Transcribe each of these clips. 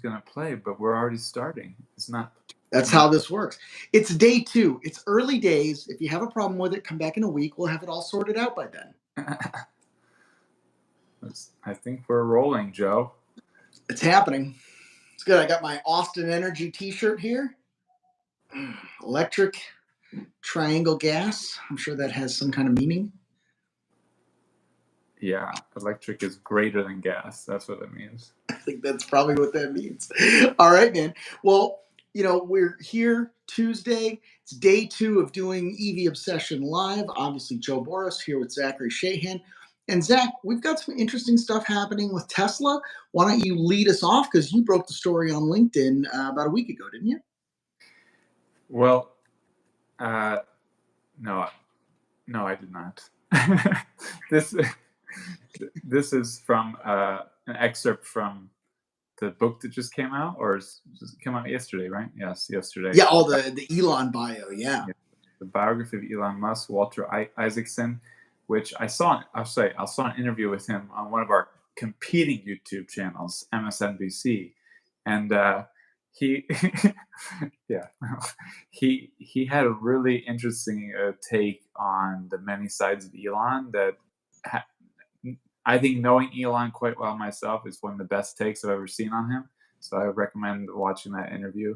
going to play, but we're already starting. It's not. That's how this works. It's day 2. It's early days. If you have a problem with it, come back in a week. We'll have it all sorted out by then. I think we're rolling, Joe. It's happening. It's good. I got my Austin Energy t-shirt here. Electric triangle gas. I'm sure that has some kind of meaning. Yeah, electric is greater than gas. That's what it means. I think that's probably what that means. All right, man. Well, we're here Tuesday. It's day 2 of doing EV Obsession Live. Obviously, Joe Boris here with Zachary Shahan. And Zach, we've got some interesting stuff happening with Tesla. Why don't you lead us off? Because you broke the story on LinkedIn about a week ago, didn't you? Well, no, I did not. This is from an excerpt from the book that just came out, or just came out yesterday, right? Yes, yesterday. Yeah, the Elon bio, yeah. The biography of Elon Musk, Walter Isaacson, which I saw an interview with him on one of our competing YouTube channels, MSNBC, and he he had a really interesting take on the many sides of Elon that I think, knowing Elon quite well myself, is one of the best takes I've ever seen on him. So I recommend watching that interview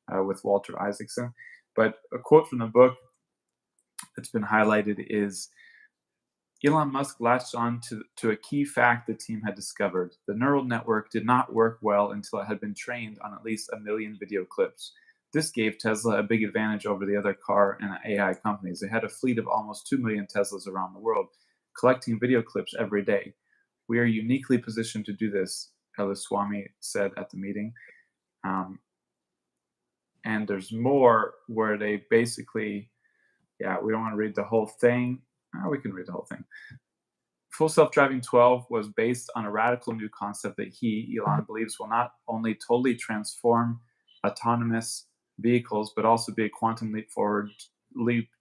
with Walter Isaacson. But a quote from the book that's been highlighted is, Elon Musk latched on to a key fact the team had discovered. The neural network did not work well until it had been trained on at least 1 million video clips. This gave Tesla a big advantage over the other car and AI companies. They had a fleet of almost 2 million Teslas around the world, collecting video clips every day. We are uniquely positioned to do this, Swami said at the meeting. And there's more where they basically, we don't want to read the whole thing. We can read the whole thing. Full Self-Driving 12 was based on a radical new concept that Elon, believes will not only totally transform autonomous vehicles, but also be a quantum leap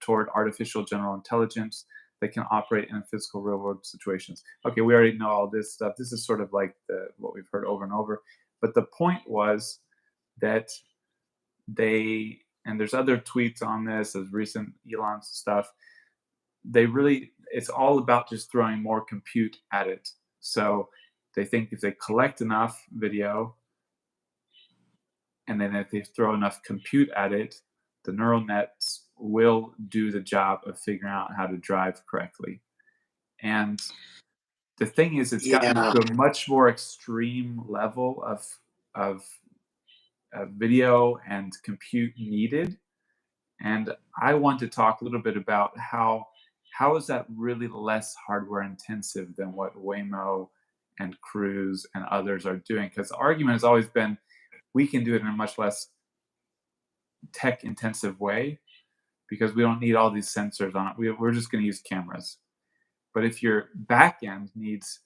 toward artificial general intelligence that can operate in physical real-world situations. Okay, we already know all this stuff. This is sort of like what we've heard over and over. But the point was that and there's other tweets on this, as recent Elon stuff, it's all about just throwing more compute at it. So they think if they collect enough video, and then if they throw enough compute at it, the neural nets will do the job of figuring out how to drive correctly. And the thing is, it's gotten to a much more extreme level of video and compute needed. And I want to talk a little bit about how is that really less hardware intensive than what Waymo and Cruise and others are doing? Because the argument has always been, we can do it in a much less tech intensive way because we don't need all these sensors on it. We're just going to use cameras. But if your back end needs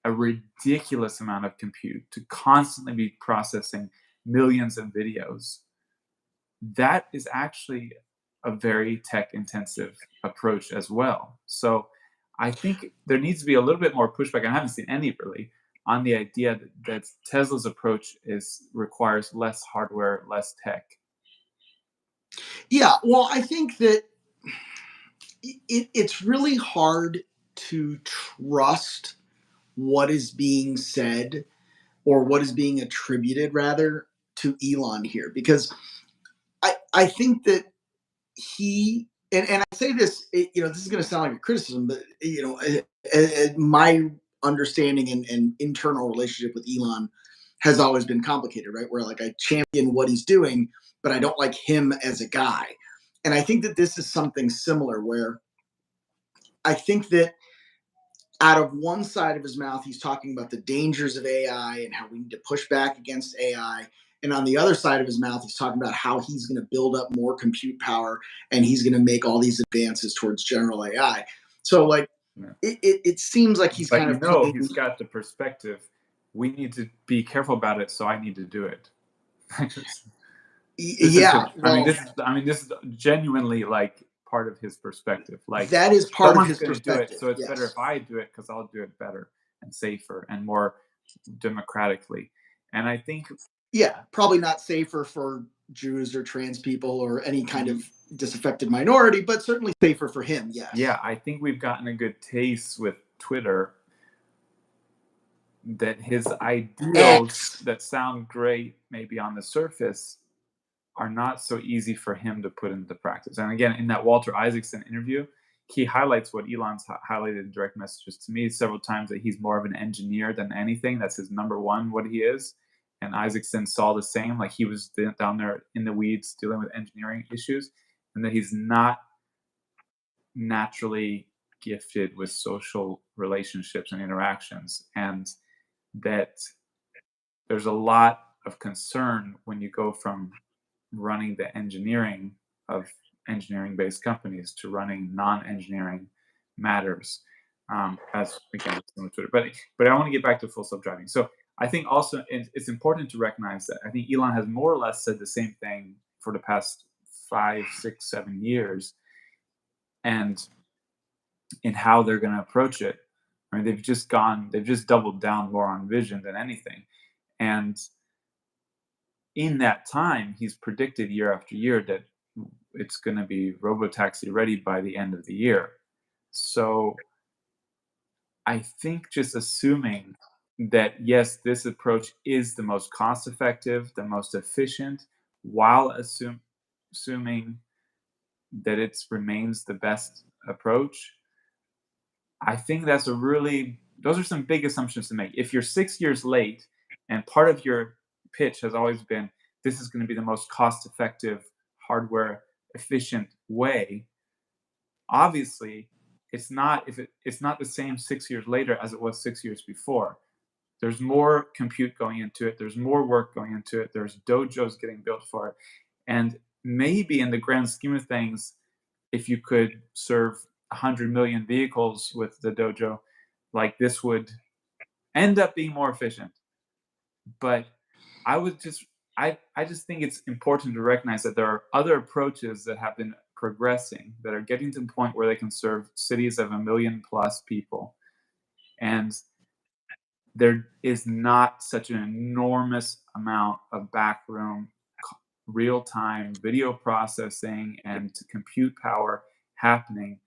a ridiculous amount of compute to constantly be processing millions of videos, that is actually a very tech intensive approach as well. So I think there needs to be a little bit more pushback. I haven't seen any really on the idea that Tesla's approach requires less hardware, less tech. Yeah, well, I think that it's really hard to trust what is being said, or what is being attributed rather, to Elon here, because I think that he, and I say this, this is going to sound like a criticism, but my understanding and internal relationship with Elon has always been complicated, right? Where like I champion what he's doing, but I don't like him as a guy. And I think that this is something similar, where I think that out of one side of his mouth, he's talking about the dangers of AI and how we need to push back against AI. And on the other side of his mouth, he's talking about how he's going to build up more compute power and he's going to make all these advances towards general AI. So like, it seems like he's kind of, he's got the perspective, we need to be careful about it, so I need to do it. This is genuinely like part of his perspective. Like, that is part of his perspective. Do it, so it's better if I do it, because I'll do it better and safer and more democratically. And I think Yeah, probably not safer for Jews or trans people or any kind of disaffected minority, but certainly safer for him. Yes. Yeah, I think we've gotten a good taste with Twitter that his ideals X. that sound great maybe on the surface are not so easy for him to put into practice. And again, in that Walter Isaacson interview, he highlights what Elon's highlighted in direct messages to me several times, that he's more of an engineer than anything. That's his number one, what he is. And Isaacson saw the same, like he was down there in the weeds dealing with engineering issues, and that he's not naturally gifted with social relationships and interactions. And that there's a lot of concern when you go from running the engineering of engineering-based companies to running non-engineering matters. As again, on Twitter. But I want to get back to full self-driving. So I think also it's important to recognize that I think Elon has more or less said the same thing for the past 5, 6, 7 years, and in how they're going to approach it. I mean, they've just doubled down more on vision than anything, and in that time, he's predicted year after year that it's going to be robotaxi ready by the end of the year. So I think just assuming that, yes, this approach is the most cost effective, the most efficient, while assuming that it remains the best approach, I think those are some big assumptions to make. If you're 6 years late and part of your pitch has always been, this is going to be the most cost effective, hardware efficient way, obviously it's not the same 6 years later as it was 6 years before. There's more compute going into it, there's more work going into it, there's dojos getting built for it. And maybe in the grand scheme of things, if you could serve 100 million vehicles with the dojo, like this would end up being more efficient. But I would just I just think it's important to recognize that there are other approaches that have been progressing, that are getting to the point where they can serve cities of 1 million plus people. And there is not such an enormous amount of backroom real-time video processing and compute power happening.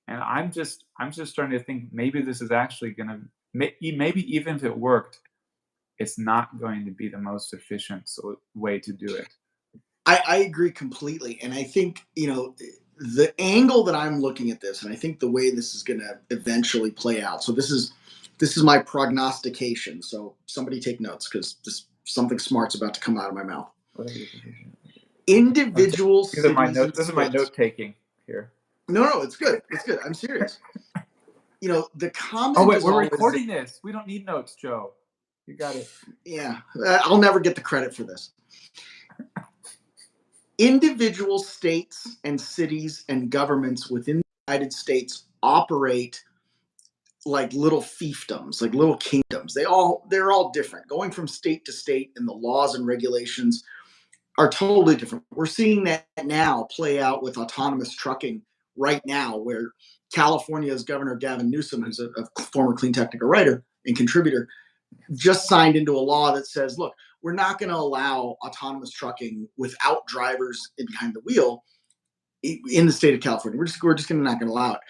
And I'm just starting to think maybe this is actually going to, maybe even if it worked, it's not going to be the most efficient way to do it. I agree completely. And I think, the angle that I'm looking at this, and I think the way this is going to eventually play out. So this is my prognostication. So somebody take notes because something smart's about to come out of my mouth. Individual These are my cities and notes. This is my states. note taking here. No, it's good. It's good. I'm serious. The comment. Oh wait, is we're always recording this. We don't need notes, Joe. You got it. Yeah, I'll never get the credit for this. Individual states and cities and governments within the United States operate like little fiefdoms, like little kingdoms. They're all different. Going from state to state, and the laws and regulations are totally different. We're seeing that now play out with autonomous trucking right now, where California's Governor Gavin Newsom, who's a former clean technical writer and contributor, just signed into a law that says, look, we're not going to allow autonomous trucking without drivers behind the wheel in the state of California. We're just not going to allow it.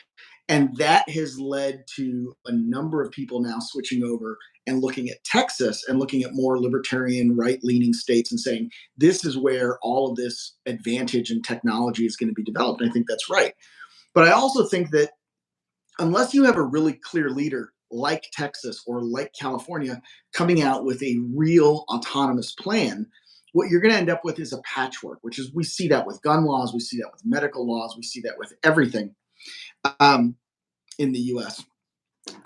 And that has led to a number of people now switching over and looking at Texas and looking at more libertarian, right-leaning states and saying, this is where all of this advantage and technology is going to be developed. And I think that's right. But I also think that unless you have a really clear leader like Texas or like California coming out with a real autonomous plan, what you're going to end up with is a patchwork, which is, we see that with gun laws, we see that with medical laws, we see that with everything in the US.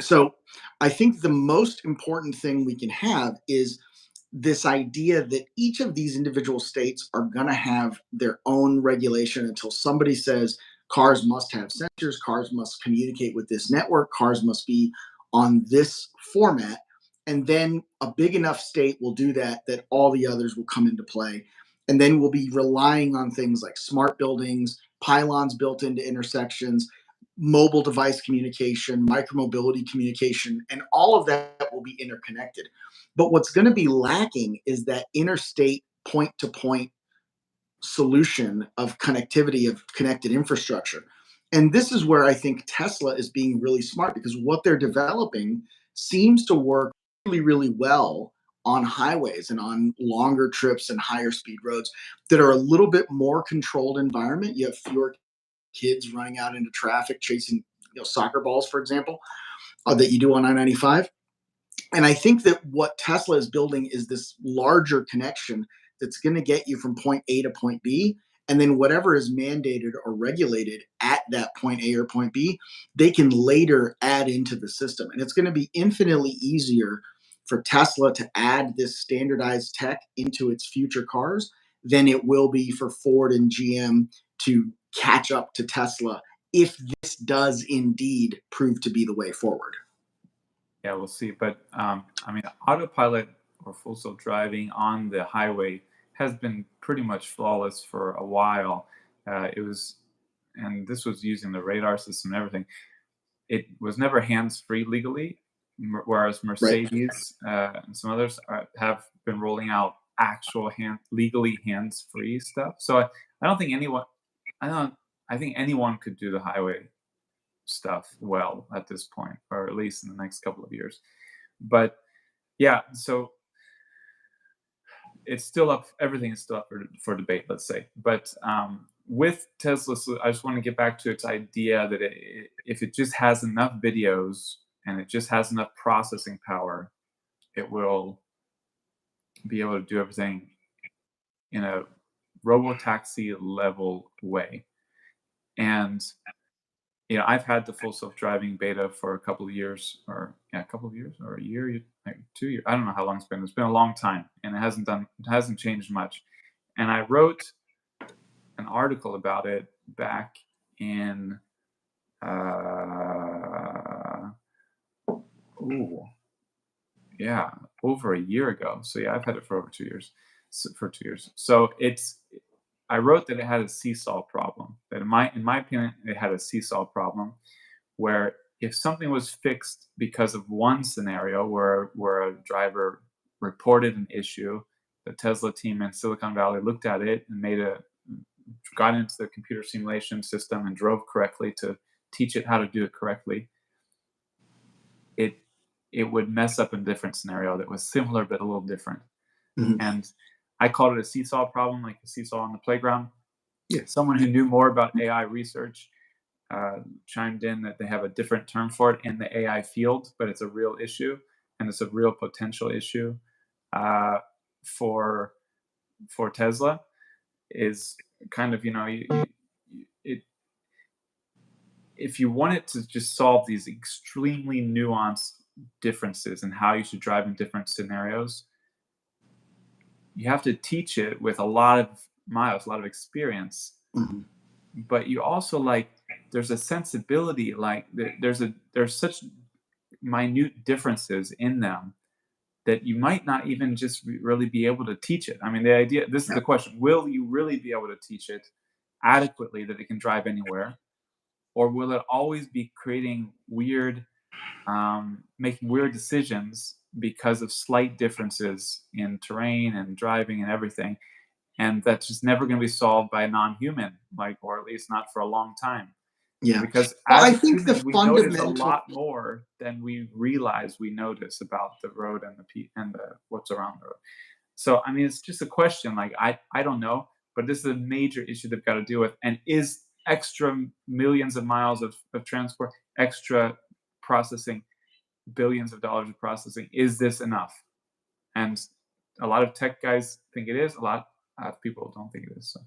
So I think the most important thing we can have is this idea that each of these individual states are going to have their own regulation until somebody says cars must have sensors, cars must communicate with this network, cars must be on this format. And then a big enough state will do that all the others will come into play. And then we'll be relying on things like smart buildings, pylons built into intersections, mobile device communication, micromobility communication, and all of that will be interconnected. But what's going to be lacking is that interstate point to point solution of connectivity, of connected infrastructure. And this is where I think Tesla is being really smart, because what they're developing seems to work really, really well on highways and on longer trips and higher speed roads that are a little bit more controlled environment. You have fewer kids running out into traffic chasing, soccer balls, for example, that you do on I-95. And I think that what Tesla is building is this larger connection that's going to get you from point A to point B. And then whatever is mandated or regulated at that point A or point B, they can later add into the system. And it's going to be infinitely easier for Tesla to add this standardized tech into its future cars than it will be for Ford and GM to catch up to Tesla, if this does indeed prove to be the way forward. Yeah, we'll see. But I mean, autopilot or full self driving on the highway has been pretty much flawless for a while. It was, and this was using the radar system and everything. It was never hands free legally, whereas Right. Mercedes and some others have been rolling out actual legally hands free stuff. So I don't think anyone, I don't, I think anyone could do the highway stuff well at this point, or at least in the next couple of years. But yeah, so it's still up. Everything is still up for debate, let's say. But with Tesla, so I just want to get back to its idea that if it just has enough videos and it just has enough processing power, it will be able to do everything in a robo-taxi level way. And I've had the full self-driving beta for a couple of years, or yeah, a couple of years, or a year, like 2 years. I don't know how long it's been. It's been a long time, and it hasn't changed much. And I wrote an article about it back in, ooh, yeah, over a year ago. So yeah, I've had it for over 2 years. So I wrote that it had a seesaw problem. That in my opinion, it had a seesaw problem, where if something was fixed because of one scenario where a driver reported an issue, the Tesla team in Silicon Valley looked at it and got into the computer simulation system and drove correctly to teach it how to do it correctly, it it would mess up in a different scenario that was similar but a little different. Mhm. And I called it a seesaw problem, like a seesaw on the playground. Yeah. Someone who knew more about AI research chimed in that they have a different term for it in the AI field, but it's a real issue, and it's a real potential issue uh, for Tesla. Is kind of it if you want it to just solve these extremely nuanced differences in how you should drive in different scenarios, you have to teach it with a lot of miles, a lot of experience. Mhm. But you also there's a sensibility, there's such minute differences in them that you might not even just really be able to teach it. I mean, this is Yeah. the question: will you really be able to teach it adequately that it can drive anywhere, or will it always be making weird decisions because of slight differences in terrain and driving and everything, and that's just never going to be solved by a non-human, or at least not for a long time. Yeah. Because Well, as I a think the human, we notice a fundamental, lot more than we realize we notice about the road and the what's around the road. So I mean, it's just a question. I don't know, but this is a major issue they've got to deal with. And is extra millions of miles of transport, extra processing, billions of dollars of processing, is this enough? And a lot of tech guys think it is. A lot of people don't think it is. So.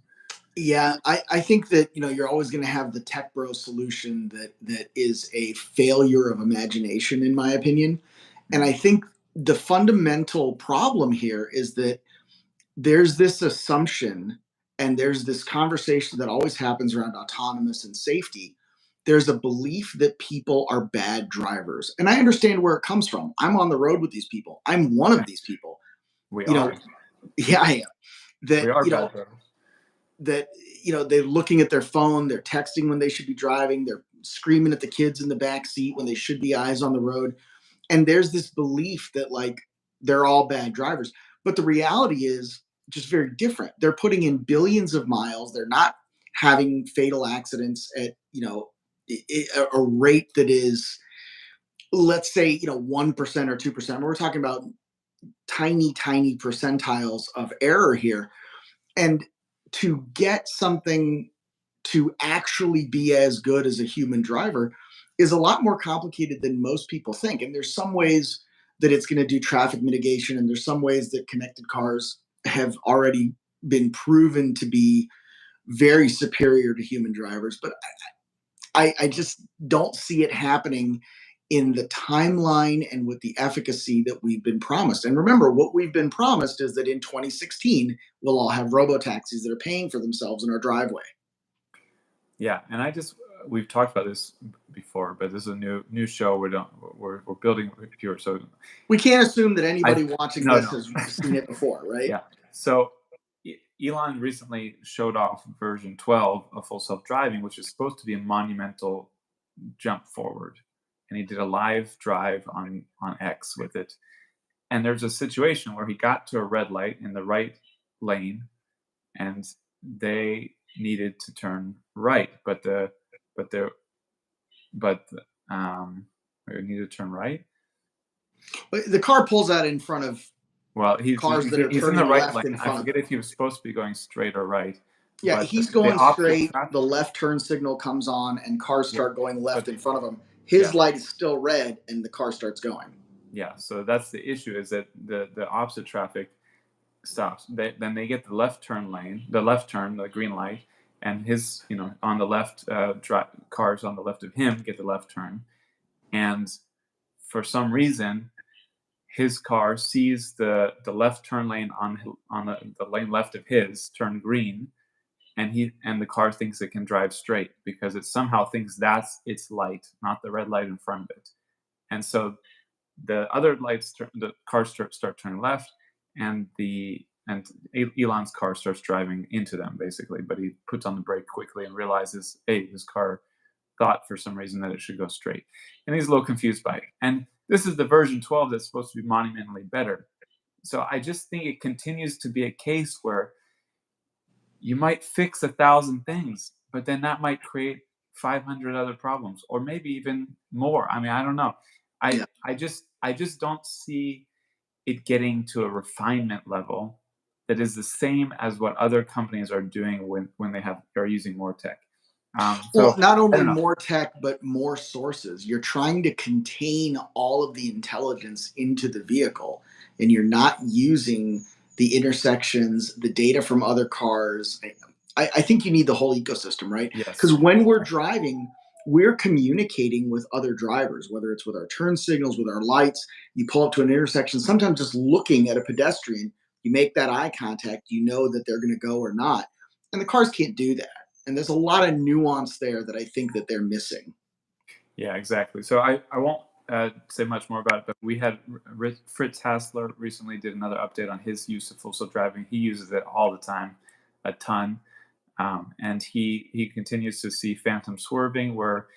yeah, I think that you're always going to have the tech bro solution that is a failure of imagination, in my opinion. And I Mm. think the fundamental problem here is that there's this assumption, and there's this conversation that always happens around autonomous and safety. There's a belief that people are bad drivers. And I understand where it comes from. I'm on the road with these people. I'm one Yeah, of these people. we You know, are. yeah, I am. We That, are bad drivers. that, they're looking at their phone, they're texting when they should be driving, they're screaming at the kids in the back seat when they should be eyes on the road. And there's this belief that, like, they're all bad drivers. But the reality is just very different. They're putting in billions of miles. They're not having fatal accidents at, a rate that is, let's say, 1% or 2%. We're talking about tiny, tiny percentiles of error here. And to get something to actually be as good as a human driver is a lot more complicated than most people think. And there's some ways that it's going to do traffic mitigation, and there's some ways that connected cars have already been proven to be very superior to human drivers. But I just don't see it happening in the timeline and with the efficacy that we've been promised. And remember, what we've been promised is that in 2016, we'll all have robo taxis that are paying for themselves in our driveway. Yeah, and we've talked about this before, but this is a new show. We're building here, so We can't assume that anybody I watching no this no has seen it before, right? yeah. So Elon recently showed off version 12 of full self driving, which is supposed to be a monumental jump forward, and he did a live drive on X with it. And there's a situation where he got to a red light in the right lane, and they needed to turn right, but they needed to turn right. The car pulls out in front of Well, cars that are he's in the turning right left lane. in I front of forget him. if he was supposed to be going straight or right, Yeah, but he's the going opposite straight. traffic. The left turn signal comes on, and cars Yeah, start going left but in front of him. yeah, His light is still red, and the car starts going. yeah. So that's the issue: is that the opposite traffic stops. Then they get the left turn lane, the green light, and his, on the left, cars on the left of him get the left turn, and for some reason, his car sees the left turn lane on the lane left of his turn green, and the car thinks it can drive straight because it somehow thinks that's its light, not the red light in front of it. And so the other lights, the cars start turning left, and Elon's car starts driving into them basically. But he puts on the brake quickly and realizes, hey, this car thought for some reason that it should go straight, and he's a little confused by it. And this is the version 12 that's supposed to be monumentally better. So I just think it continues to be a case where you might fix 1,000 things, but then that might create 500 other problems, or maybe even more. I mean, I don't know. I Yeah. I just don't see it getting to a refinement level that is the same as what other companies are doing when are using more tech. Well, So not I only don't know. more tech, but more sources. You're trying to contain all of the intelligence into the vehicle, and you're not using the intersections, the data from other cars. I think you need the whole ecosystem, right? Because Yes. when we're driving, we're communicating with other drivers, whether it's with our turn signals, with our lights. You pull up to an intersection, sometimes just looking at a pedestrian, you make that eye contact, you know that they're going to go or not. And the cars can't do that, and there's a lot of nuance there that I think that they're missing. Yeah, exactly. So I won't say much more about it, but we had Fritz Hassler recently did another update on his use of full self driving. He uses it all the time, a ton, and he continues to see phantom swerving, where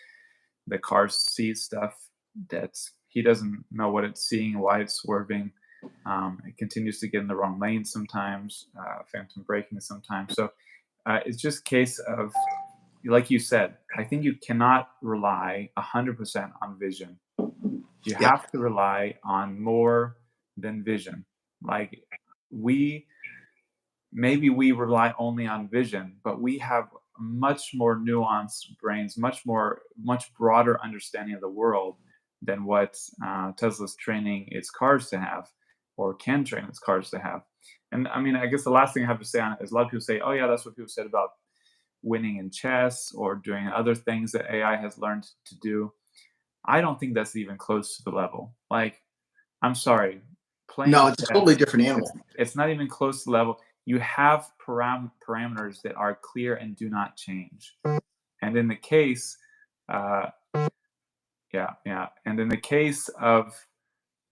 the car sees stuff that he doesn't know what it's seeing, why it's swerving. It continues to get in the wrong lane sometimes, phantom braking sometimes. So it's just a case of, like you said, I think you cannot rely 100% on vision. You Yeah. have to rely on more than vision. Like we maybe we rely only on vision, but we have much more nuanced brains, much broader understanding of the world than what Tesla's training its cars to have, or can train its cars to have. And I mean, I guess the last thing I have to say on it is, a lot of people say, "Oh yeah, that's what people said about winning in chess or doing other things that AI has learned to do." I don't think that's even close to the level. Like, I'm sorry, No, playing it's a totally chess, different it's animal. it's not even close to the level. You have parameters that are clear and do not change. And in the case, uh, yeah, and in the case of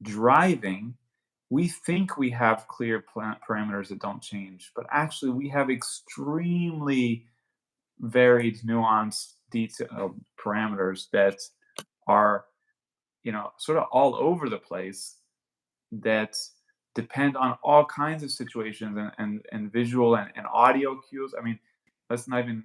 driving, we think we have clear parameters that don't change, but actually we have extremely varied, nuanced, detailed parameters that are, sort of all over the place, that depend on all kinds of situations and visual and audio cues. I mean, let's not even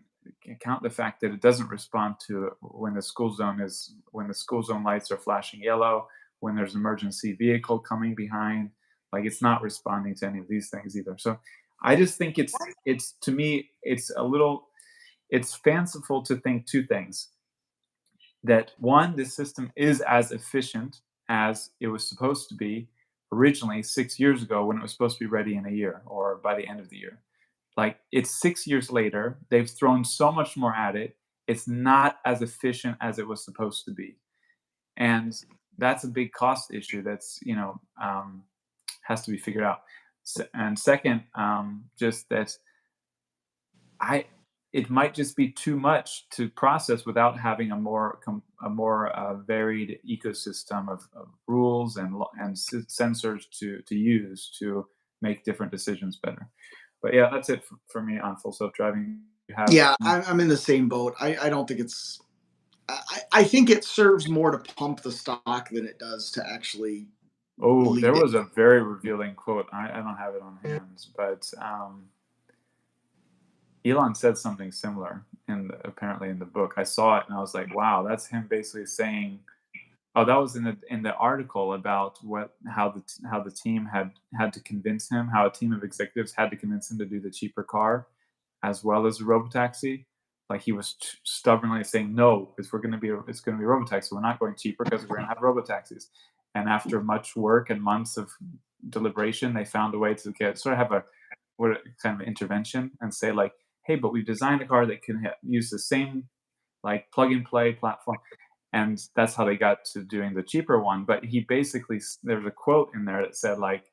count the fact that it doesn't respond to when the school zone lights are flashing yellow, when there's an emergency vehicle coming behind. Like, it's not responding to any of these things either. So I just think it's to me it's fanciful to think two things: that one, this system is as efficient as it was supposed to be originally 6 years ago, when it was supposed to be ready in a year or by the end of the year. Like, it's 6 years later, they've thrown so much more at it. It's not as efficient as it was supposed to be. And that's a big cost issue that's, has to be figured out. And second, just that I it might just be too much to process without having a more varied ecosystem of rules and sensors to use to make different decisions better. But yeah, that's it for me on full self driving. You have Yeah, I'm in the same boat. I don't think it's. I think it serves more to pump the stock than it does to actually oh, there lead it. was a very revealing quote. I don't have it on hand, but Elon said something similar apparently in the book. I saw it and I was like, wow, that's him basically saying. Oh, that was in the article about how the team had to convince him, how a team of executives had to convince him to do the cheaper car as well as a robotaxi. Like, he was stubbornly saying, no, it's gonna be robotaxi. We're not going cheaper because we're gonna have robotaxis. And after much work and months of deliberation, they found a way to have a kind of intervention and say, like, hey, but we've designed a car that can use the same, like, plug and play platform. And that's how they got to doing the cheaper one. But he basically, there's a quote in there that said, like,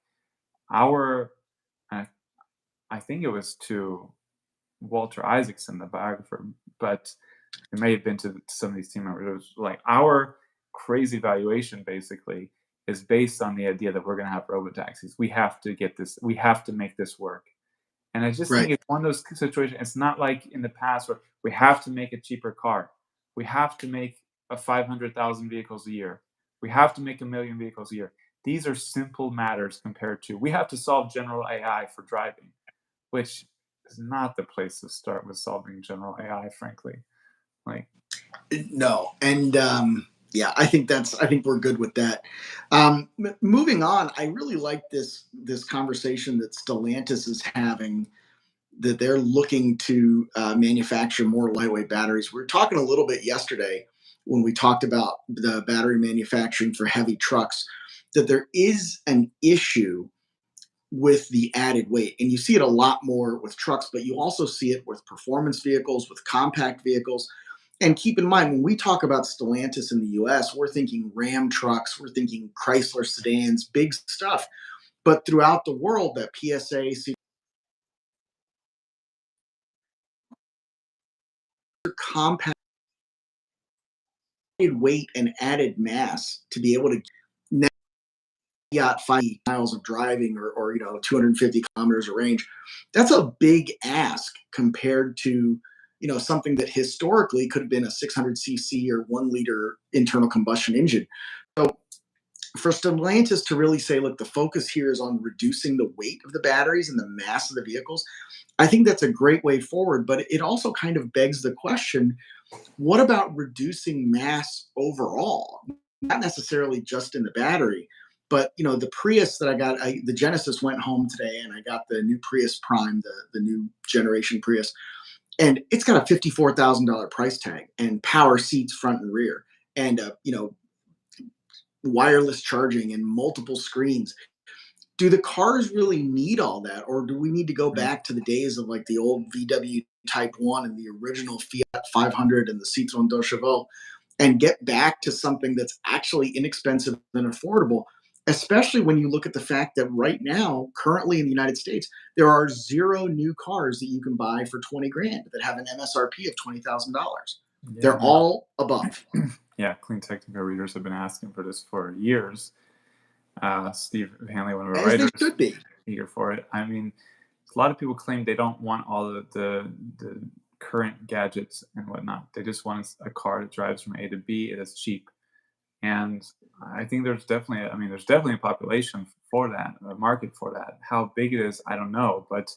our uh, I think it was to Walter Isaacson, the biographer, but it may have been to some of these team members. It was like, our crazy valuation basically is based on the idea that we're going to have robo taxis. We have to get this. We have to make this work. And I just think Right. it's one of those situations. It's not like in the past where we have to make a cheaper car. We have to make 500,000 vehicles a year. We have to make 1 million vehicles a year. These are simple matters compared to we have to solve general AI for driving, which is not the place to start with solving general AI, frankly. Like, No, and yeah, I think we're good with that. Moving on, I really like this conversation that Stellantis is having, that they're looking to manufacture more lightweight batteries. We were talking a little bit yesterday when we talked about the battery manufacturing for heavy trucks, that there is an issue with the added weight. And you see it a lot more with trucks, but you also see it with performance vehicles, with compact vehicles. And keep in mind, when we talk about Stellantis in the US, we're thinking Ram trucks, we're thinking Chrysler sedans, big stuff. But throughout the world, that PSA, compact weight and added mass to be able to now got 5 miles of driving, or 250 kilometers of range. That's a big ask compared to something that historically could have been a 600 cc or 1 liter internal combustion engine. So for Stellantis to really say, look, the focus here is on reducing the weight of the batteries and the mass of the vehicles, I think that's a great way forward. But it also kind of begs the question, what about reducing mass overall? Not necessarily just in the battery, but the Prius that I got, the Genesis went home today, and I got the new Prius Prime, the new generation Prius, and it's got a $54,000 price tag and power seats front and rear, and wireless charging and multiple screens. Do the cars really need all that, or do we need to go mm, back to the days of like the old VW Type 1 and the original Fiat 500 and the Citroen 2 Chevaux, and get back to something that's actually inexpensive and affordable, especially when you look at the fact that right now, currently in the United States, there are zero new cars that you can buy for 20 grand that have an MSRP of $20,000. yeah, They're no. all above. Yeah, clean technical readers have been asking for this for years. Steve Hanley, one of our As they writers, should be. eager for it. I mean, a lot of people claim they don't want all of the current gadgets and whatnot. They just want a car that drives from A to B. It is cheap. And I think there's definitely, I mean, there's definitely a population for that, a market for that. How big it is, I don't know, but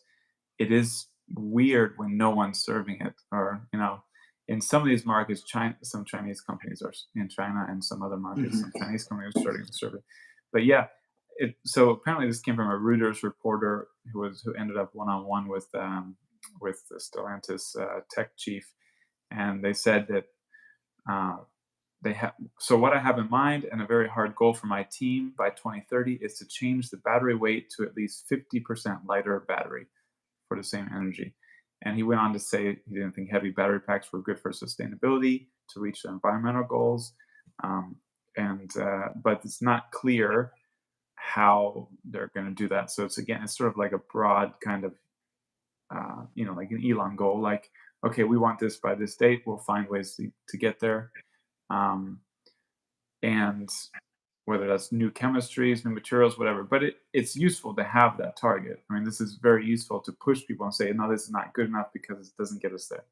it is weird when no one's serving it, or in some of these markets, China, some Chinese companies are in China, and some other markets, Mhm. some Chinese companies are starting to serve it. But yeah, so apparently this came from a Reuters reporter who ended up one on one with the Stellantis tech chief, and they said that uh, they have. So what I have in mind, and a very hard goal for my team by 2030, is to change the battery weight to at least 50% lighter battery for the same energy. And he went on to say he didn't think heavy battery packs were good for sustainability to reach the environmental goals. Um, but it's not clear how they're going to do that. So it's sort of like a broad kind of like an Elon goal. Like, okay, we want this by this date. We'll find ways to get there. Um, and whether that's new chemistries, new materials, whatever. But it's useful to have that target. I mean, this is very useful to push people and say, no, this is not good enough because it doesn't get us there.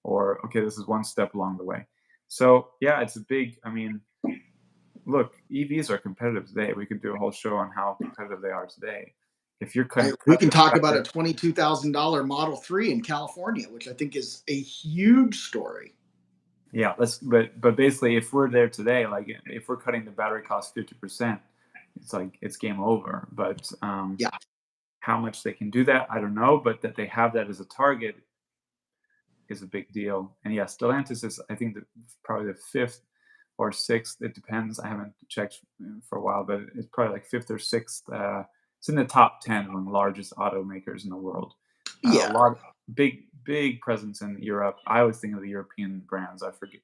Or, okay, this is one step along the way. So, yeah, it's a big, I mean, look, EVs are competitive today. We could do a whole show on how competitive they are today. If you're We can cutting talk about a battery, $22,000 Model 3 in California, which I think is a huge story. yeah, but basically, if we're there today, like if we're cutting the battery cost 50%, it's like it's game over. But Yeah. how much they can do that, I don't know, but that they have that as a target is a big deal. And yeah, Stellantis is, I think, probably the fifth or sixth. It depends. I haven't checked for a while, but it's probably like fifth or sixth. It's in the top 10 among largest automakers in the world. A Yeah. lot, big presence in Europe. I always think of the European brands. I forget,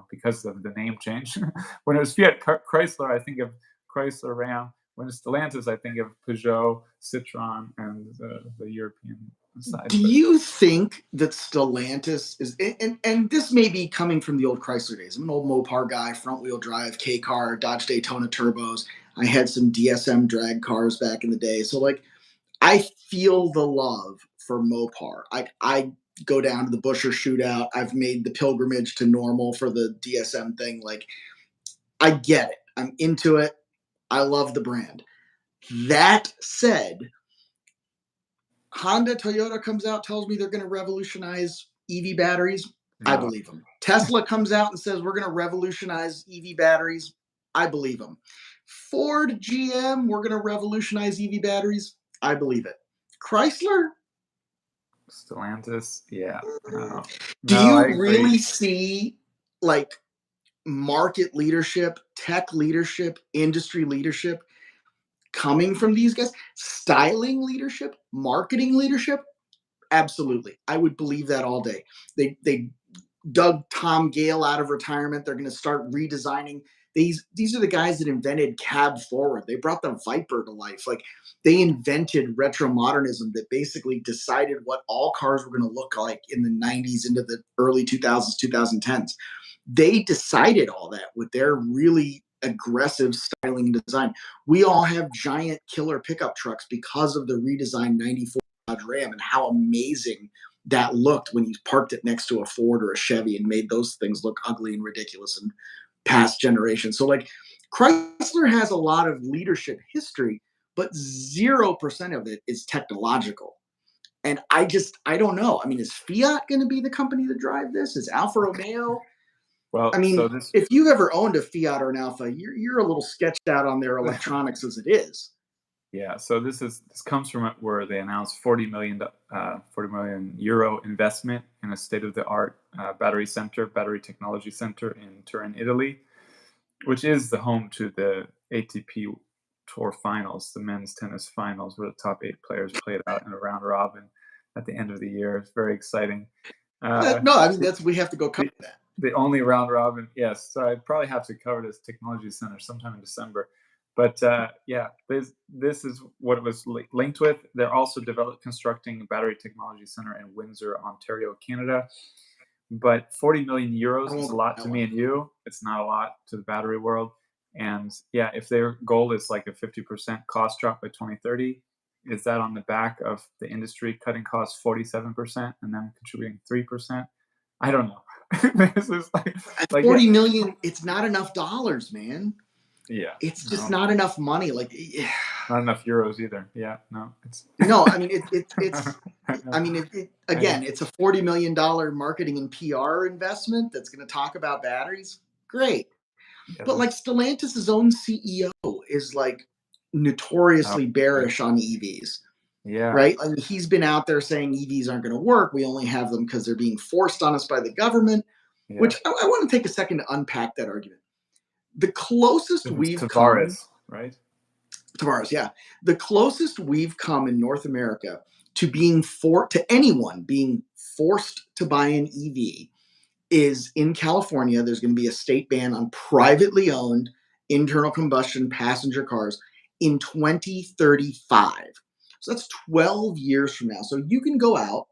because of the name change. When it was Fiat Chrysler, I think of Chrysler Ram. When it's Stellantis, I think of Peugeot, Citroën, and the European side. Do But you think that Stellantis is, and this may be coming from the old Chrysler days? I'm an old Mopar guy, front wheel drive, K car, Dodge Daytona turbos. I had some DSM drag cars back in the day. So, like, I feel the love for Mopar. I go down to the Busher shootout. I've made the pilgrimage to Normal for the DSM thing. Like, I get it. I'm into it. I love the brand. That said, Honda, Toyota comes out, tells me they're going to revolutionize EV batteries. I no, believe them. Tesla comes out and says we're going to revolutionize EV batteries. I believe them. Ford, GM, we're going to revolutionize EV batteries. I believe it. Chrysler, Stellantis, yeah, no, do no, I you agree. really see like market leadership, tech leadership, industry leadership coming from these guys? Styling leadership, marketing leadership? Absolutely. I would believe that all day. They dug Tom Gale out of retirement. They're going to start redesigning. These are the guys that invented cab forward. They brought the Viper to life. Like, they invented retro modernism that basically decided what all cars were going to look like in the 90s into the early 2000s, 2010s. They decided all that with their really aggressive styling and design. We all have giant killer pickup trucks because of the redesigned 94 Dodge Ram and how amazing that looked when you parked it next to a Ford or a Chevy and made those things look ugly and ridiculous in past generations. So, like, Chrysler has a lot of leadership history, but 0% of it is technological. And I don't know. I mean, is Fiat going to be the company to drive this? Is Alfa Romeo? I Well, so mean, this, if you've ever owned a Fiat or an Alfa, you're a little sketched out on their electronics as it is. yeah, so this comes from where they announced 40 million euro investment in a state of the art battery technology center in Turin, Italy, which is the home to the ATP Tour Finals, the men's tennis finals, where the top 8 players played out in a round robin at the end of the year. It's very exciting. Uh, No, I mean, that's we have to go cover the, that. the only round robin, yes. So I'd probably have to cover this technology center sometime in December. But yeah, this is what it was linked with. They're also constructing a battery technology center in Windsor, Ontario, Canada. But 40 million I euros is won't a go lot that to me one. and you. It's not a lot to the battery world. And yeah, if their goal is like a 50% cost drop by 2030, is that on the back of the industry cutting costs 47% and then contributing 3%? I don't know. This is At like 40 million, it's not enough dollars, man. yeah, It's just no, not enough money. Like, not enough euros either. Yeah, no, it's. no, I mean, it's, I know. I mean, I, again, it's a $40 million marketing and PR investment that's going to talk about batteries. Great. yeah, But like Stellantis' own CEO is like oh, notoriously yeah, bearish on EVs, yeah, right? I mean, he's been out there saying EVs aren't going to work. We only have them because they're being forced on us by the government, yeah. which I want to take a second to unpack that argument. The closest It was we've come, Tavares, right? Tavares, yeah, the closest we've come in North America to being to anyone being forced to buy an EV is in California. There's going to be a state ban on privately owned internal combustion passenger cars in 2035. So that's 12 years from now. So you can go out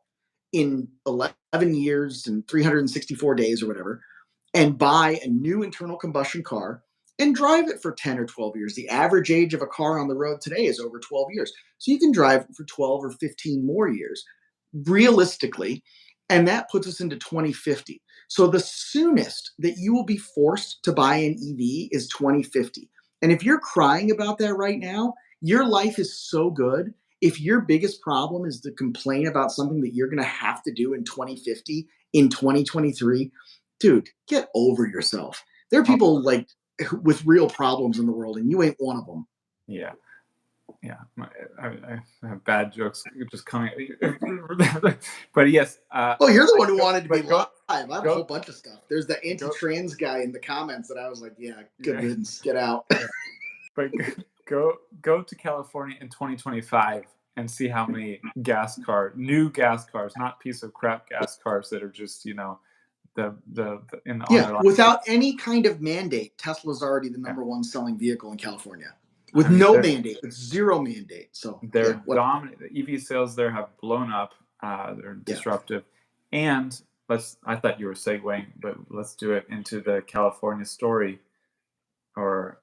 in 11 years and 364 days or whatever and buy a new internal combustion car and drive it for 10 or 12 years. The average age of a car on the road today is over 12 years. So you can drive it for 12 or 15 more years realistically. And that puts us into 2050. So the soonest that you will be forced to buy an EV is 2050. And if you're crying about that right now, your life is so good. If your biggest problem is to complain about something that you're going to have to do in 2050, in 2023, dude, get over yourself. There are Oh, people like with real problems in the world, and you ain't one of them. yeah, yeah. I have bad jokes just coming. But yes, Oh, you're the one who go, wanted to be but live. I have a whole go, bunch of stuff. There's the go. anti-trans guy in the comments that I was like, yeah, good Yeah, riddance, get out. yeah. But go to California in 2025 and see how many new gas cars, not piece of crap gas cars that are just the in on Yeah, their line. without any kind of mandate, Tesla's already the Yeah. number one selling vehicle in California. I With mean, no mandate, with zero mandate. So yeah, they're what? dominant. The EV sales there have blown up. They're Yeah, disruptive, and let's. I thought you were segueing, but let's do it into the California story, or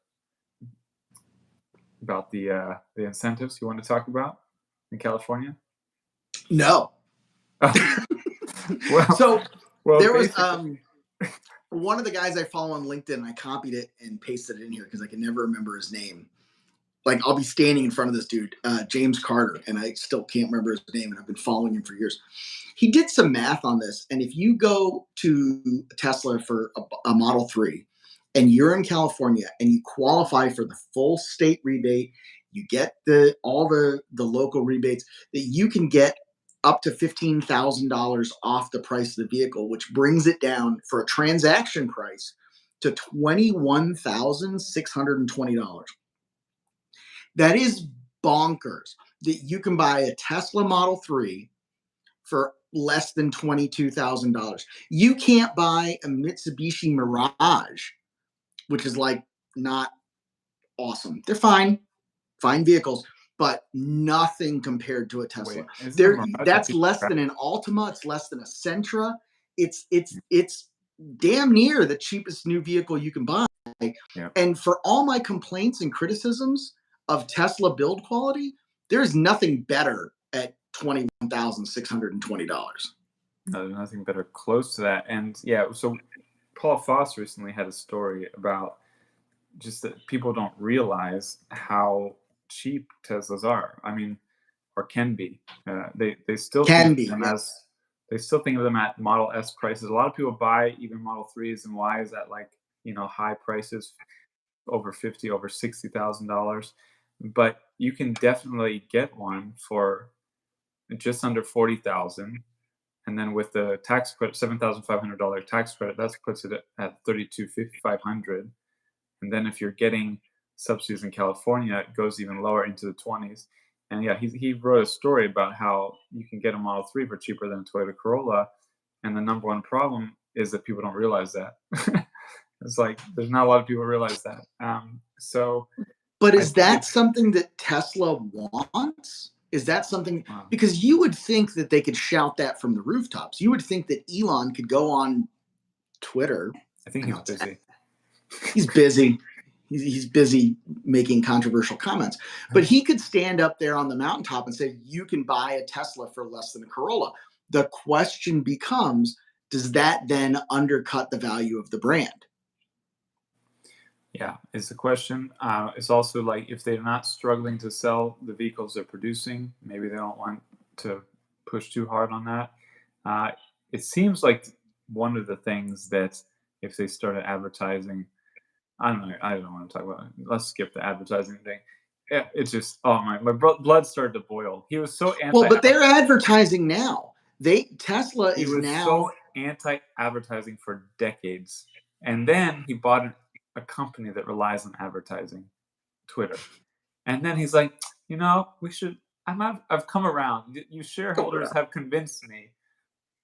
about the incentives you want to talk about in California. no. well, So well, there was basically, one of the guys I follow on LinkedIn. And I copied it and pasted it in here because I can never remember his name. Like I'll be standing in front of this dude, James Carter, and I still can't remember his name, and I've been following him for years. He did some math on this, and if you go to Tesla for a Model 3 and you're in California and you qualify for the full state rebate, you get all the local rebates that you can get up to $15,000 off the price of the vehicle, which brings it down for a transaction price to $21,620. That is bonkers that you can buy a Tesla Model 3 for less than $22,000. You can't buy a Mitsubishi Mirage, which is like not awesome. They're fine vehicles, but nothing compared to a Tesla. wait, isn't the There, Mirage a that's piece of less crap? than an Altima. It's less than a Sentra. It's damn near the cheapest new vehicle you can buy. Yeah, And for all my complaints and criticisms of Tesla build quality, there's nothing better at $21,620. no, there's nothing better close to that. And yeah, so Paul Foss recently had a story about just that people don't realize how cheap Teslas are. I mean, or can be. They still think Can of be, them yeah. as they still think of them at Model S prices. A lot of people buy even Model 3s and Ys at like high prices, over 50, over $60,000. But you can definitely get one for just under 40,000, and then with the tax credit, $7,500 tax credit, that puts it at 32,500. And then if you're getting subsidies in California, it goes even lower into the 20s. And yeah, he wrote a story about how you can get a Model 3 for cheaper than a Toyota Corolla. And the number one problem is that people don't realize that. It's like there's not a lot of people who realize that. So But I is think that it's something that Tesla wants? Is that something uh, because you would think that they could shout that from the rooftops? You would think that Elon could go on Twitter. I think I he's know busy. he's busy. He's busy making controversial comments, but he could stand up there on the mountaintop and say, "You can buy a Tesla for less than a Corolla." The question becomes, does that then undercut the value of the brand? Yeah, is the question. It's also like if they're not struggling to sell the vehicles they're producing, maybe they don't want to push too hard on that. Uh, it seems like one of the things that if they started advertising, I don't know, I don't want to talk about it. Let's skip the advertising thing. Yeah, it's just, oh my blood started to boil. He was so Well, anti but they're advertising now. Tesla He is was so now. anti-advertising for decades, and then he bought a company that relies on advertising, Twitter. And then he's like, we should. I've come around. You shareholders have convinced me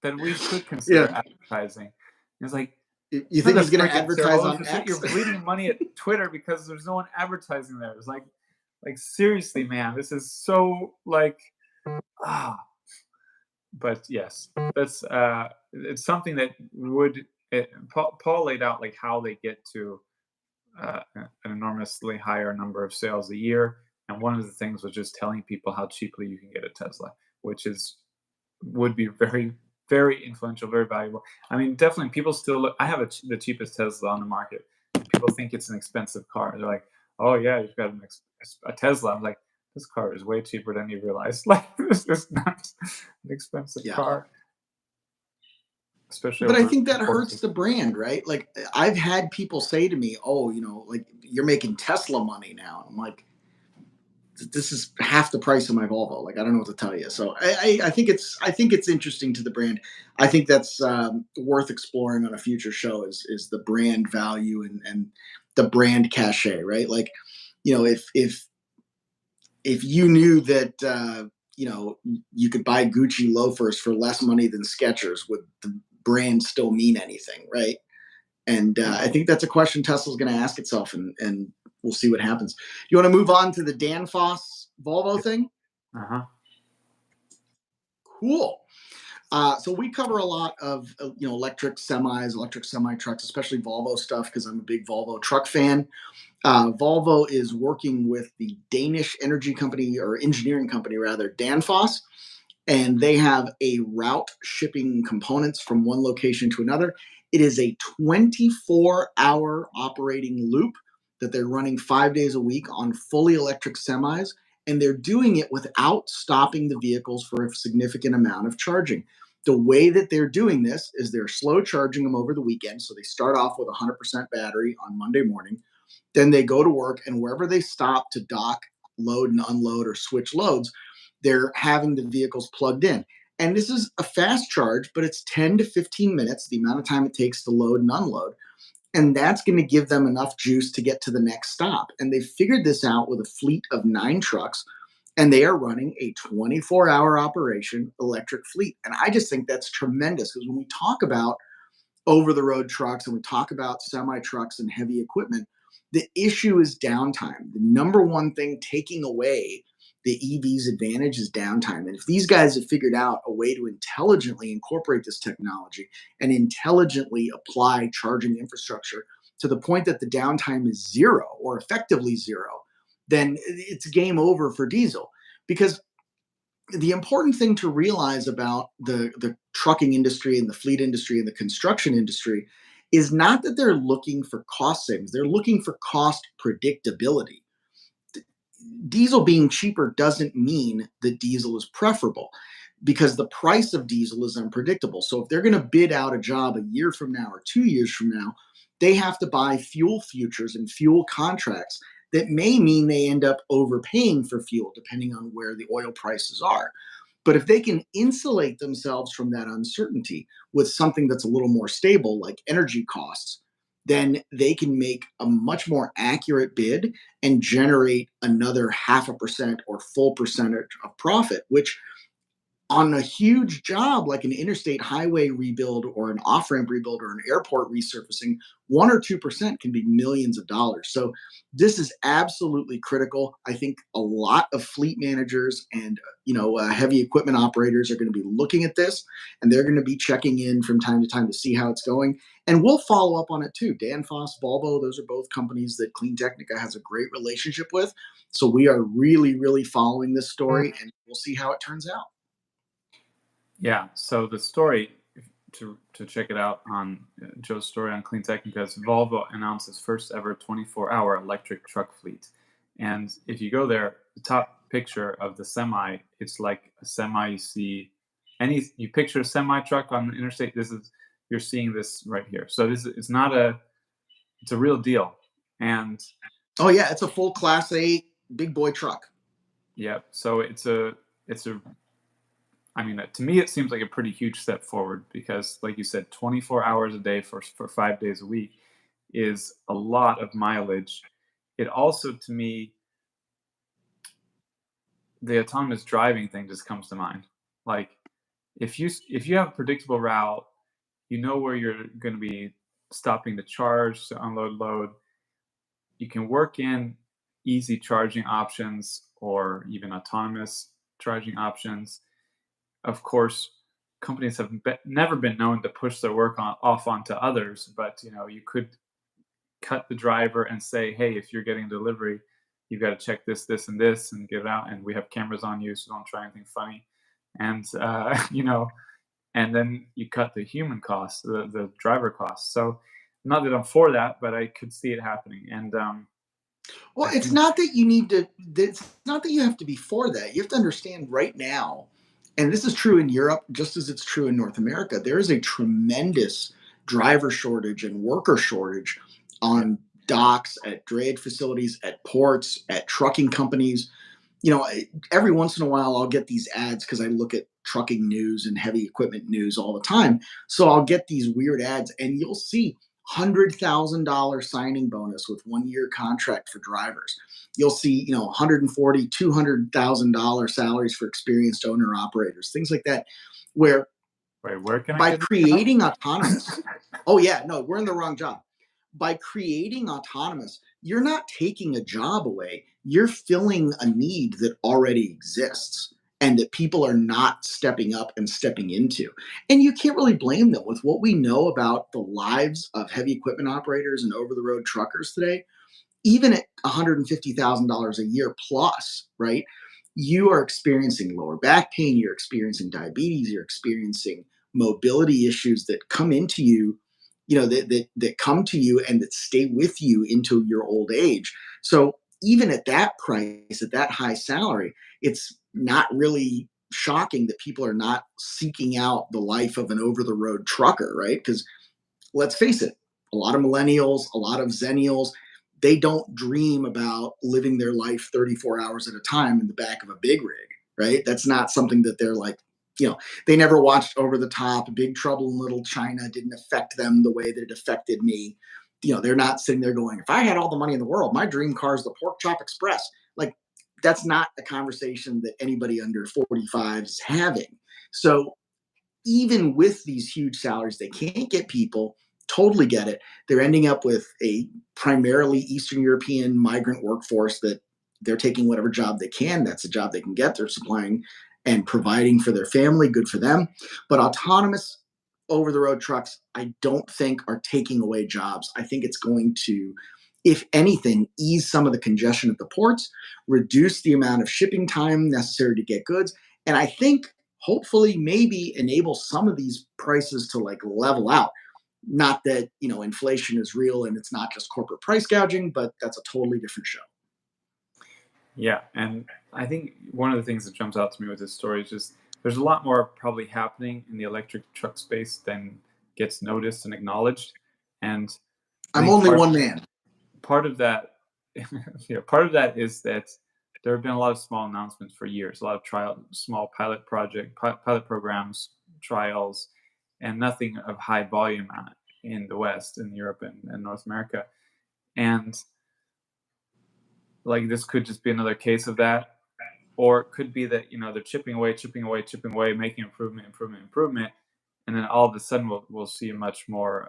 that we should consider Yeah. advertising. He's like, You you're think the he's going to freaking advertise shareholders. on You're X? bleeding money at Twitter because there's no one advertising there. It's like seriously, man, this is so like ah. But yes, that's it's something that Paul laid out like how they get to an enormously higher number of sales a year, and one of the things was just telling people how cheaply you can get a Tesla, which would be very very influential, very valuable. I mean, definitely people still look. I have the cheapest Tesla on the market, and people think it's an expensive car. They're like, "Oh yeah, you've got a Tesla." I'm like, "This car is way cheaper than you realize. Like, this is not an expensive Yeah. car, especially But I over think the that course hurts of." the brand, right? Like I've had people say to me, "Oh, like you're making Tesla money now." I'm like, this is half the price of my Volvo. Like I don't know what to tell you. So I think it's interesting to the brand. I think that's worth exploring on a future show is the brand value and the brand cachet, right? Like, if you knew that you could buy Gucci loafers for less money than Skechers, would the brand still mean anything, right? And I think that's a question Tesla's going to ask itself, and we'll see what happens. You want to move on to the Dan Foss Volvo thing? Uh-huh. Cool. So we cover a lot of electric semis, electric semi trucks, especially Volvo stuff because I'm a big Volvo truck fan. Volvo is working with the Danish energy company or engineering company rather, Danfoss, and they have a route shipping components from one location to another. It is a 24-hour operating loop that they're running 5 days a week on fully electric semis, and they're doing it without stopping the vehicles for a significant amount of charging. The way that they're doing this is they're slow charging them over the weekend. So they start off with 100% battery on Monday morning. Then they go to work, and wherever they stop to dock, load and unload, or switch loads, they're having the vehicles plugged in. And this is a fast charge, but it's 10 to 15 minutes, the amount of time it takes to load and unload. And that's going to give them enough juice to get to the next stop. And they figured this out with a fleet of 9 trucks, and they are running a 24-hour operation electric fleet. And I just think that's tremendous because when we talk about over the road trucks and we talk about semi trucks and heavy equipment, the issue is downtime. The number one thing taking away the EV's advantage is downtime. And if these guys have figured out a way to intelligently incorporate this technology and intelligently apply charging infrastructure to the point that the downtime is zero or effectively zero, then it's game over for diesel. Because the important thing to realize about the trucking industry and the fleet industry and the construction industry is not that they're looking for cost savings, they're looking for cost predictability. Diesel being cheaper doesn't mean that diesel is preferable because the price of diesel is unpredictable. So if they're going to bid out a job a year from now or 2 years from now, they have to buy fuel futures and fuel contracts that may mean they end up overpaying for fuel depending on where the oil prices are. But if they can insulate themselves from that uncertainty with something that's a little more stable, like energy costs, then they can make a much more accurate bid and generate another 0.5% or full percentage of profit, which on a huge job like an interstate highway rebuild or an off ramp rebuild or an airport resurfacing, 1 or 2% can be millions of dollars. So this is absolutely critical. I think a lot of fleet managers and heavy equipment operators are going to be looking at this, and they're going to be checking in from time to time to see how it's going. And we'll follow up on it too. Danfoss, Volvo, those are both companies that Clean Technica has a great relationship with. So we are really, really following this story, and we'll see how it turns out. Yeah. So the story, to check it out on Joe's story on Clean Tech, because Volvo announced its first ever 24-hour electric truck fleet. And if you go there, the top picture of the semi, it's like a semi you see you picture a semi truck on the interstate. You're seeing this right here. So it's not it's a real deal. And Oh yeah, it's a full Class 8 big boy truck. yeah, so it's a I mean, to me, it seems like a pretty huge step forward because, like you said, 24 hours a day for 5 days a week is a lot of mileage. It also, to me, the autonomous driving thing just comes to mind. Like, if you have a predictable route, you know where you're going to be stopping to charge, to unload, load. You can work in easy charging options or even autonomous charging options. Of course, companies have never been known to push their work off onto others, but you could cut the driver and say, hey, if you're getting a delivery, you've got to check this, this, and this, and get it out. And we have cameras on you, so don't try anything funny. And and then you cut the human cost, the driver cost. So not that I'm for that, but I could see it happening. And Well, I it's think not that you need to, it's not that you have to be for that. You have to understand right now, and this is true in Europe just as it's true in North America, there is a tremendous driver shortage and worker shortage yeah, on docks, at drayage facilities, at ports, at trucking companies. Every once in a while I'll get these ads because I look at trucking news and heavy equipment news all the time. So I'll get these weird ads, and you'll see $100,000 signing bonus with 1 year contract for drivers. You'll see, 140, $200,000 salaries for experienced owner operators, things like that, where wait, where can I by get this job? creating autonomous, oh yeah, no, we're in the wrong job. By creating autonomous, you're not taking a job away, you're filling a need that already exists and that people are not stepping up and stepping into. And you can't really blame them with what we know about the lives of heavy equipment operators and over the road truckers today. Even at $150,000 a year plus, right? You are experiencing lower back pain, you're experiencing diabetes, you're experiencing mobility issues that come into you, that come to you and that stay with you into your old age. So even at that price, at that high salary, it's not really shocking that people are not seeking out the life of an over the road trucker, right? Because let's face it, a lot of millennials, a lot of zennials, they don't dream about living their life 34 hours at a time in the back of a big rig, right? That's not something that they're like, they never watched Over the Top. Big Trouble in Little China didn't affect them the way that it affected me. They're not sitting there going, if I had all the money in the world, my dream car is the Pork Chop Express. Like, that's not a conversation that anybody under 45 is having. So even with these huge salaries, they can't get people. Totally get it. They're ending up with a primarily Eastern European migrant workforce that they're taking whatever job they can. That's a job they can get. They're supplying and providing for their family. Good for them. But autonomous over the road trucks, I don't think are taking away jobs. I think it's going to, if anything, ease some of the congestion at the ports, reduce the amount of shipping time necessary to get goods. And I think hopefully maybe enable some of these prices to like level out. Not that, inflation is real and it's not just corporate price gouging, but that's a totally different show. Yeah, and I think one of the things that jumps out to me with this story is just there's a lot more probably happening in the electric truck space than gets noticed and acknowledged. And I I'm think only part one man. part of that, part of that is that there have been a lot of small announcements for years, a lot of small pilot programs, trials, and nothing of high volume in the West, in Europe, and North America. And like this could just be another case of that, or it could be that they're chipping away, chipping away, chipping away, making improvement, improvement, improvement, and then all of a sudden we'll see a much more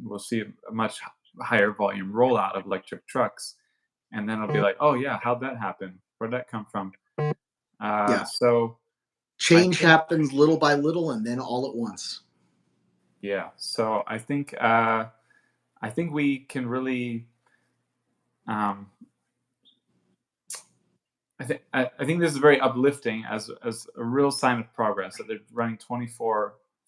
we'll see a much higher volume rollout of electric trucks, and then it'll be like, oh yeah, how'd that happen? Where'd that come from? Yeah. So I Change think happens little by little and then all at once. yeah, so I think we can really um, I think this is very uplifting as a real sign of progress that they're running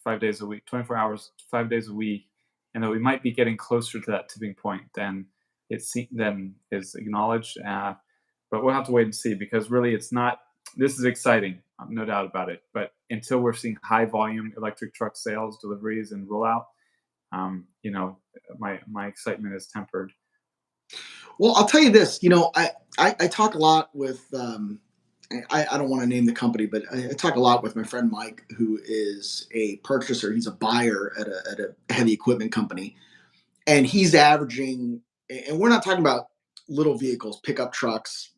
5 days a week, 24 hours, 5 days a week, and that we might be getting closer to that tipping point than is acknowledged. But we'll have to wait and see, because really it's not. This is exciting, no doubt about it. But until we're seeing high volume electric truck sales, deliveries, and rollout, my excitement is tempered. Well, I'll tell you this. I talk a lot with. I don't want to name the company, but I talk a lot with my friend Mike, who is a purchaser. He's a buyer at a heavy equipment company, and he's averaging. And we're not talking about little vehicles, pickup trucks,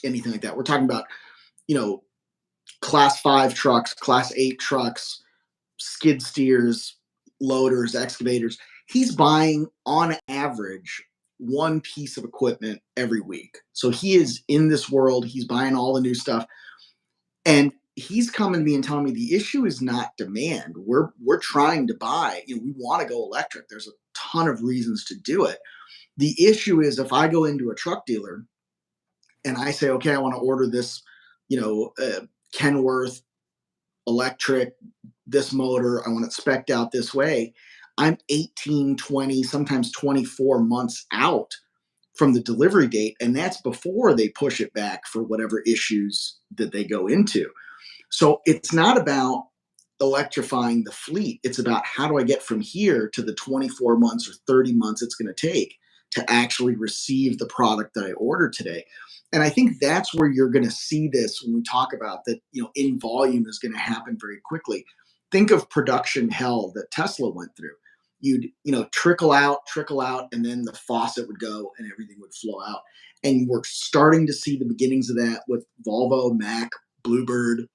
anything like that. We're talking about you know class 5 trucks, class 8 trucks, skid steers, loaders, excavators. He's buying on average one piece of equipment every week. So he is in this world. He's buying all the new stuff, and he's coming to me and telling me the issue is not demand. We're trying to buy. We want to go electric. There's a ton of reasons to do it. The issue is if I go into a truck dealer and I say, okay, I want to order this, Kenworth electric, this motor, I want it specced out this way. I'm 18, 20, sometimes 24 months out from the delivery date. And that's before they push it back for whatever issues that they go into. So it's not about electrifying the fleet. It's about how do I get from here to the 24 months or 30 months it's going to take to actually receive the product that I ordered today. And I think that's where you're going to see this when we talk about that, in volume is going to happen very quickly. Think of production hell that Tesla went through. You'd, trickle out, and then the faucet would go and everything would flow out. And we're starting to see the beginnings of that with Volvo, Mack, Bluebird.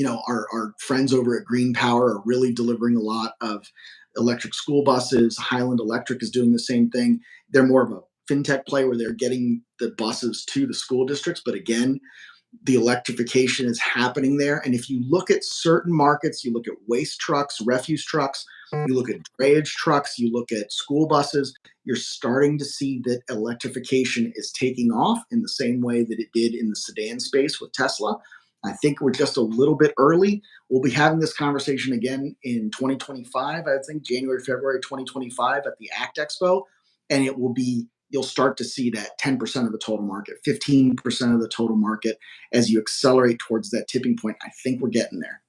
Our friends over at Green Power are really delivering a lot of electric school buses. Highland Electric is doing the same thing. They're more of a fintech play where they're getting the buses to the school districts. But again, the electrification is happening there. And if you look at certain markets, you look at waste trucks, refuse trucks, you look at drayage trucks, you look at school buses, you're starting to see that electrification is taking off in the same way that it did in the sedan space with Tesla. I think we're just a little bit early. We'll be having this conversation again in 2025, I think January, February 2025 at the ACT Expo. And you'll start to see that 10% of the total market, 15% of the total market as you accelerate towards that tipping point. I think we're getting there.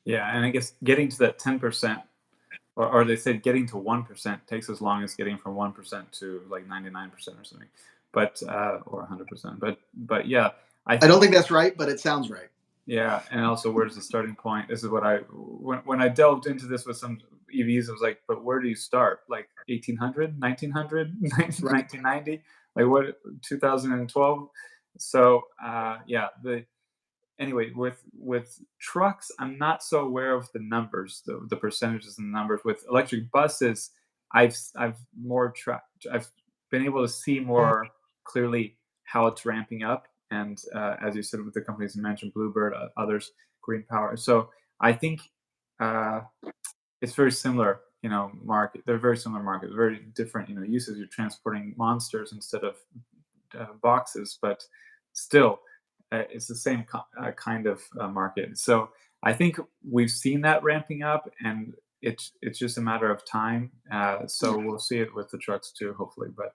Yeah, and I guess getting to that 10%, or they said getting to 1% takes as long as getting from 1% to like 99% or something, but or 100%. But yeah, I don't think that's right, but it sounds right. Yeah, and also where's the starting point? This is what when I delved into this with some EVs, I was like, but where do you start? Like 1800, 1900, Right. 1990, like what 2012? So anyway, with trucks, I'm not so aware of the numbers, the percentages and the numbers. With electric buses, I've I've been able to see more clearly how it's ramping up, and as you said, with the companies you mentioned, Bluebird, others, Green Power. So I think it's very similar, market. They're very similar markets, very different, uses. You're transporting monsters instead of boxes, but still, it's the same kind of market. So I think we've seen that ramping up, and it's just a matter of time. So we'll see it with the trucks too, hopefully. But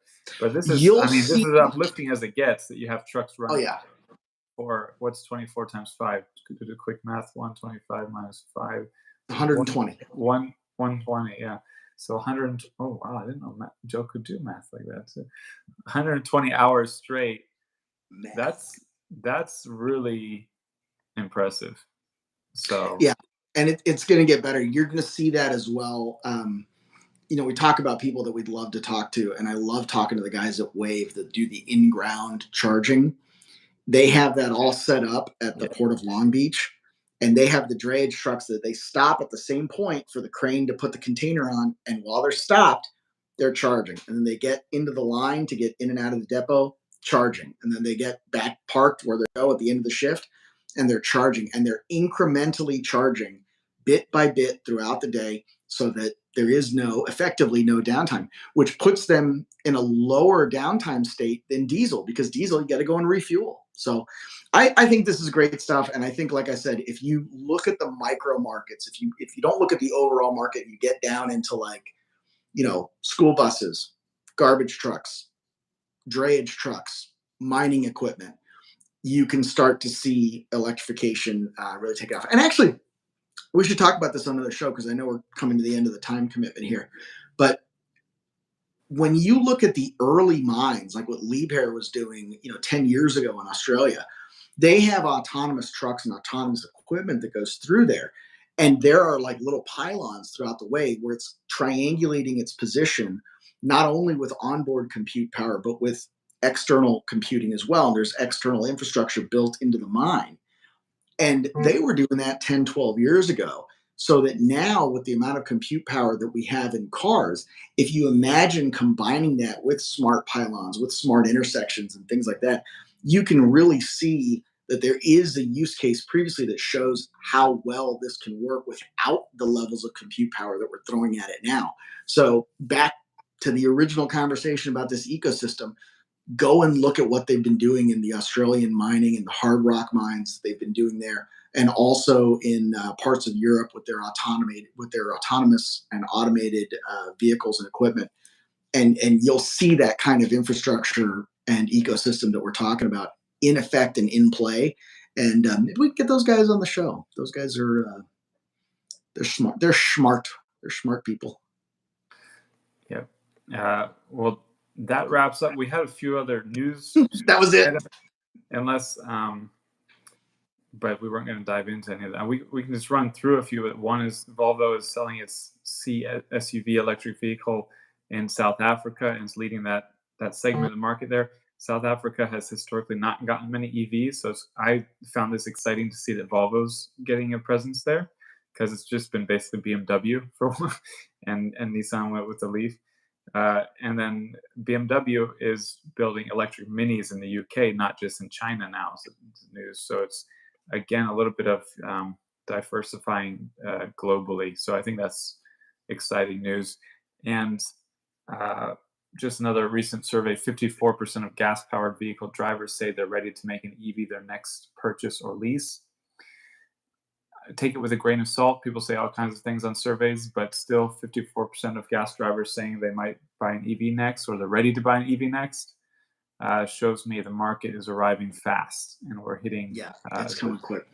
this is, this is as uplifting as it gets, that you have trucks running. Oh yeah. For what's 24 times 5? Do the quick math. 125 minus 5. 120. 120. Yeah. So 100. Oh wow, I didn't know Joe could do math like that. So 120 hours straight. Math. That's really impressive. So yeah, and it's going to get better. You're going to see that as well. We talk about people that we'd love to talk to, and I love talking to the guys at Wave that do the in-ground charging. They have that all set up at the Port of Long Beach, and they have the drayage trucks that they stop at the same point for the crane to put the container on, and while they're stopped, they're charging, and then they get into the line to get in and out of the depot, charging, and then they get back parked where they go at the end of the shift, and they're charging, and they're incrementally charging bit by bit throughout the day, so that there is effectively no downtime, which puts them in a lower downtime state than diesel, because diesel, you got to go and refuel. So I think this is great stuff. And I think, like I said, if you look at the micro markets, if you don't look at the overall market, you get down into like, school buses, garbage trucks, drayage trucks, mining equipment, you can start to see electrification really take off. And actually, we should talk about this on another show because I know we're coming to the end of the time commitment here. But when you look at the early mines, like what Liebherr was doing, 10 years ago in Australia, they have autonomous trucks and autonomous equipment that goes through there. And there are like little pylons throughout the way where it's triangulating its position, not only with onboard compute power, but with external computing as well. And there's external infrastructure built into the mine. And they were doing that 10, 12 years ago. So that now, with the amount of compute power that we have in cars, if you imagine combining that with smart pylons, with smart intersections and things like that, you can really see that there is a use case previously that shows how well this can work without the levels of compute power that we're throwing at it now. So, back to the original conversation about this ecosystem, go and look at what they've been doing in the Australian mining and the hard rock mines they've been doing there, and also in parts of Europe with their autonomous and automated vehicles and equipment. And you'll see that kind of infrastructure and ecosystem that we're talking about in effect and in play. And if we can get those guys on the show, those guys are they're smart. They're smart people. Yep. Well, that wraps up. We had a few other news. That was it. Unless, but we weren't going to dive into any of that. We can just run through a few. One is Volvo is selling its C SUV electric vehicle in South Africa and is leading that segment of the market there. South Africa has historically not gotten many EVs, so I found this exciting to see that Volvo's getting a presence there, because it's just been basically BMW for a while, and Nissan went with the Leaf. And then BMW is building electric minis in the UK, not just in China now. So it's news. So it's again a little bit of diversifying globally. So I think that's exciting news. And just another recent survey: 54% of gas-powered vehicle drivers say they're ready to make an EV their next purchase or lease. Take it with a grain of salt. People say all kinds of things on surveys, but still 54% of gas drivers saying they might buy an EV next, or they're ready to buy an EV next. Shows me the market is arriving fast, and we're hitting. Yeah, it's coming quick.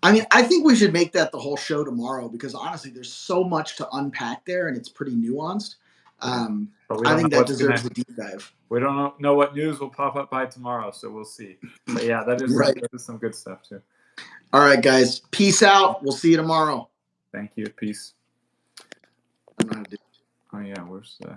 I mean, I think we should make that the whole show tomorrow, because honestly, there's so much to unpack there, and it's pretty nuanced. I think that deserves a deep dive. We don't know what news will pop up by tomorrow, so we'll see. But yeah, that is right. That is some good stuff too. All right, guys. Peace out. We'll see you tomorrow. Thank you. Peace. I don't know how to do. Oh yeah, where's the